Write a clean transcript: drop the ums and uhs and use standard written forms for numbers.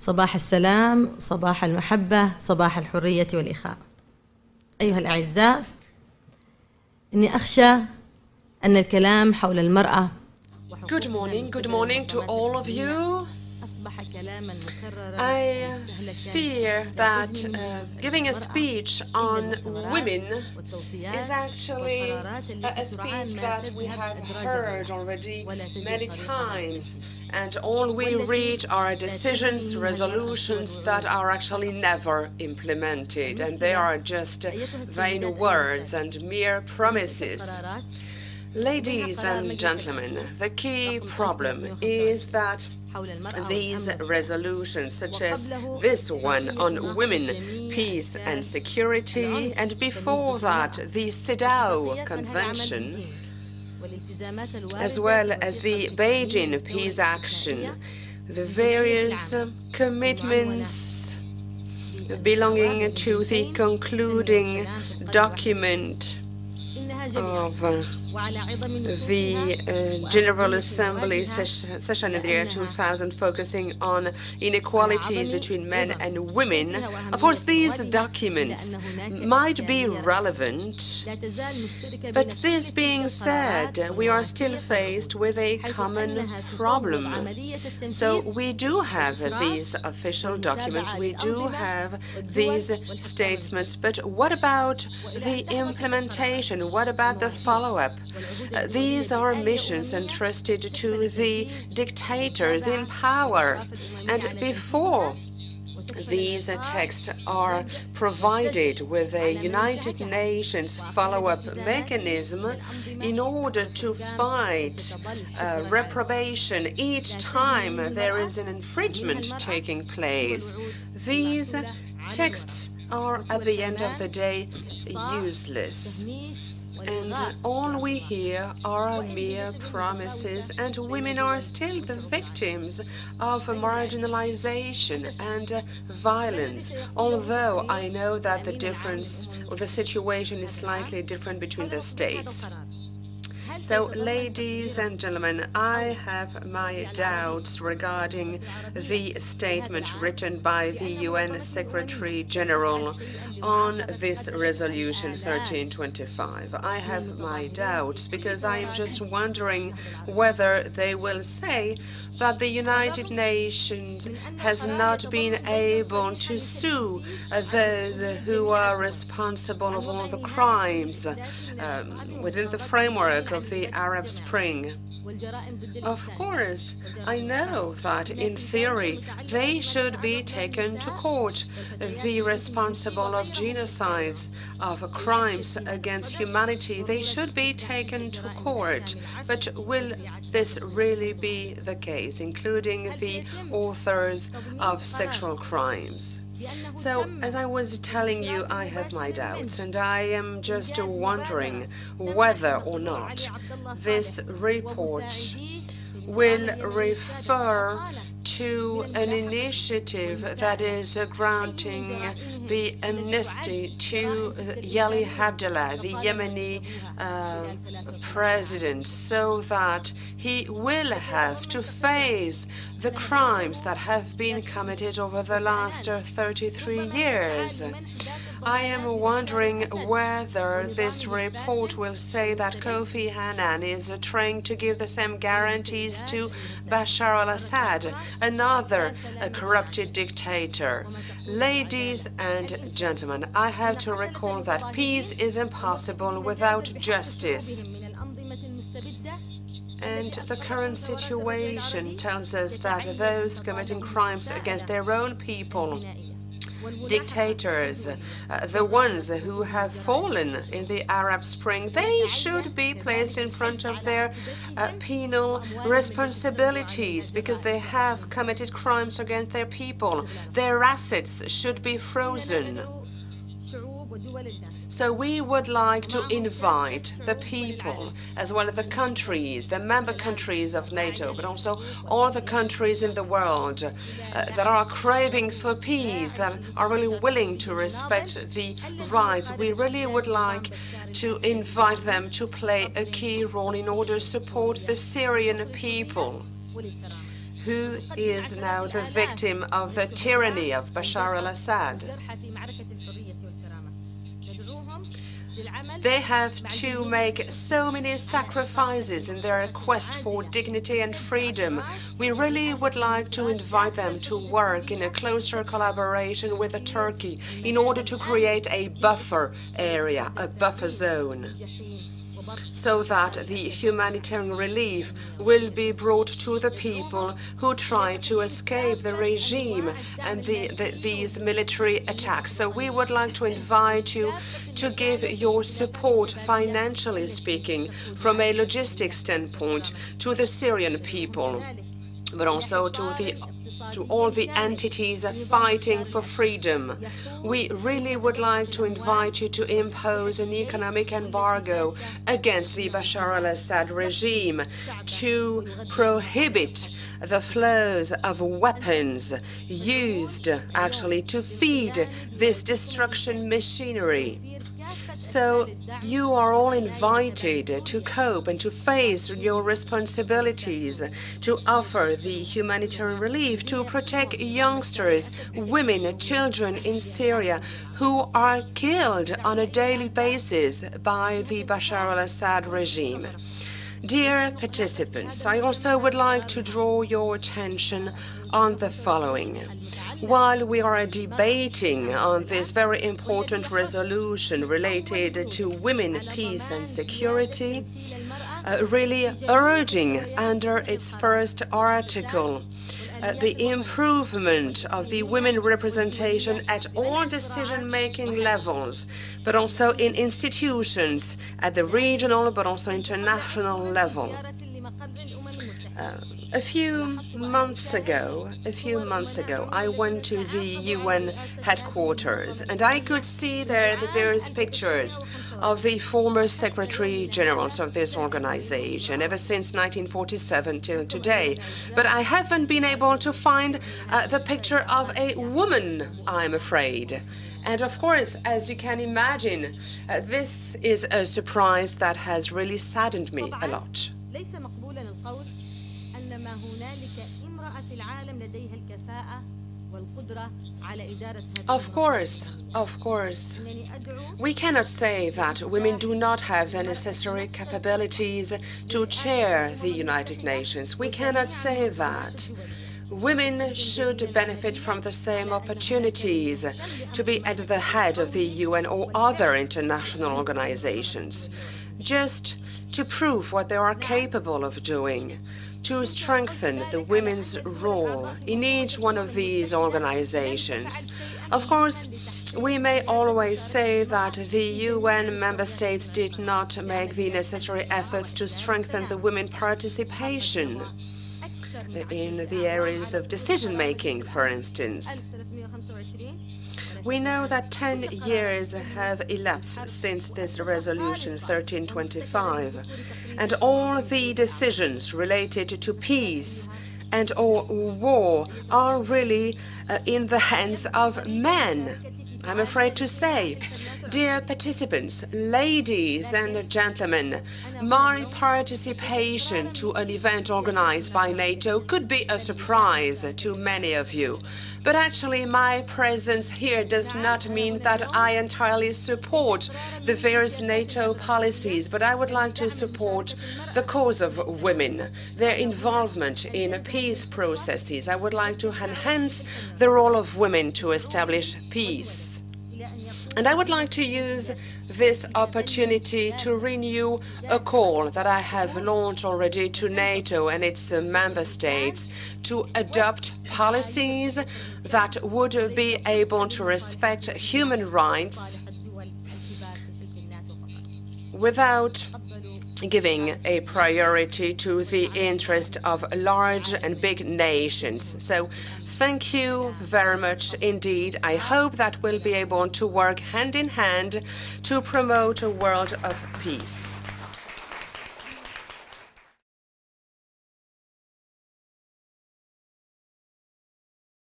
صباح السلام، صباح المحبة، صباح الحرية والإخاء. أيها الأعزاء، إني أخشى أن الكلام حول المرأة Good morning to all of you. I fear that giving a speech on women is actually a speech that we have heard already many times, and all we read are decisions, resolutions that are actually never implemented, and they are just vain words and mere promises. Ladies and gentlemen, the key problem is that these resolutions, such as this one on women, peace and security, and before that the CEDAW Convention, as well as the Beijing Peace Action, the various commitments belonging to the concluding document of the General Assembly session in the year 2000, focusing on inequalities between men and women. Of course, these documents might be relevant, but this being said, we are still faced with a common problem. So we do have these official documents, we do have these statements, but what about the implementation? What about the follow-up? These are missions entrusted to the dictators in power, and before these texts are provided with a United Nations follow-up mechanism in order to fight reprobation each time there is an infringement taking place. These texts are, at the end of the day, useless. And all we hear are mere promises, and women are still the victims of marginalization and violence, although I know that the situation is slightly different between the states. So, ladies and gentlemen, I have my doubts regarding the statement written by the UN Secretary General on this resolution 1325. I have my doubts because I am just wondering whether they will say that the United Nations has not been able to sue those who are responsible of all the crimes within the framework of the Arab Spring. Of course, I know that in theory they should be taken to court. The responsible of genocides, of crimes against humanity, they should be taken to court. But will this really be the case, including the authors of sexual crimes? So, as I was telling you, I have my doubts, and I am just wondering whether or not this report will refer to an initiative that is granting the amnesty to Yali Abdullah, the Yemeni president, so that he will have to face the crimes that have been committed over the last 33 years. I am wondering whether this report will say that Kofi Annan is trying to give the same guarantees to Bashar al-Assad, another corrupted dictator. Ladies and gentlemen, I have to recall that peace is impossible without justice. And the current situation tells us that those committing crimes against their own people, dictators, the ones who have fallen in the Arab Spring, they should be placed in front of their penal responsibilities because they have committed crimes against their people. Their assets should be frozen. So we would like to invite the people, as well as the countries, the member countries of NATO, but also all the countries in the world that are craving for peace, that are really willing to respect the rights. We really would like to invite them to play a key role in order to support the Syrian people who is now the victim of the tyranny of Bashar al-Assad. They have to make so many sacrifices in their quest for dignity and freedom. We really would like to invite them to work in a closer collaboration with Turkey in order to create a buffer area, a buffer zone, so that the humanitarian relief will be brought to the people who try to escape the regime and these military attacks. So we would like to invite you to give your support, financially speaking, from a logistics standpoint, to the Syrian people, but also to all the entities fighting for freedom. We really would like to invite you to impose an economic embargo against the Bashar al-Assad regime, to prohibit the flows of weapons used actually to feed this destruction machinery. So you are all invited to cope and to face your responsibilities, to offer the humanitarian relief, to protect youngsters, women, children in Syria who are killed on a daily basis by the Bashar al-Assad regime. Dear participants, I also would like to draw your attention on the following. While we are debating on this very important resolution related to women, peace and security, really urging under its first article the improvement of the women representation at all decision-making levels, but also in institutions at the regional but also international level. A few months ago, I went to the UN headquarters, and I could see there the various pictures of the former Secretary Generals of this organization ever since 1947 till today. But I haven't been able to find the picture of a woman, I'm afraid. And of course, as you can imagine, this is a surprise that has really saddened me a lot. Of course, we cannot say that women do not have the necessary capabilities to chair the United Nations. We cannot say that. Women should benefit from the same opportunities to be at the head of the UN or other international organizations, just to prove what they are capable of doing, to strengthen the women's role in each one of these organizations. Of course, we may always say that the UN member states did not make the necessary efforts to strengthen the women participation in the areas of decision-making, for instance. We know that 10 years have elapsed since this resolution 1325, and all the decisions related to peace and or war are really in the hands of men, I'm afraid to say. Dear participants, ladies and gentlemen, my participation to an event organized by NATO could be a surprise to many of you. But actually, my presence here does not mean that I entirely support the various NATO policies, but I would like to support the cause of women, their involvement in peace processes. I would like to enhance the role of women to establish peace. And I would like to use this opportunity to renew a call that I have launched already to NATO and its member states to adopt policies that would be able to respect human rights without giving a priority to the interest of large and big nations. So thank you very much indeed. I hope that we'll be able to work hand in hand to promote a world of peace.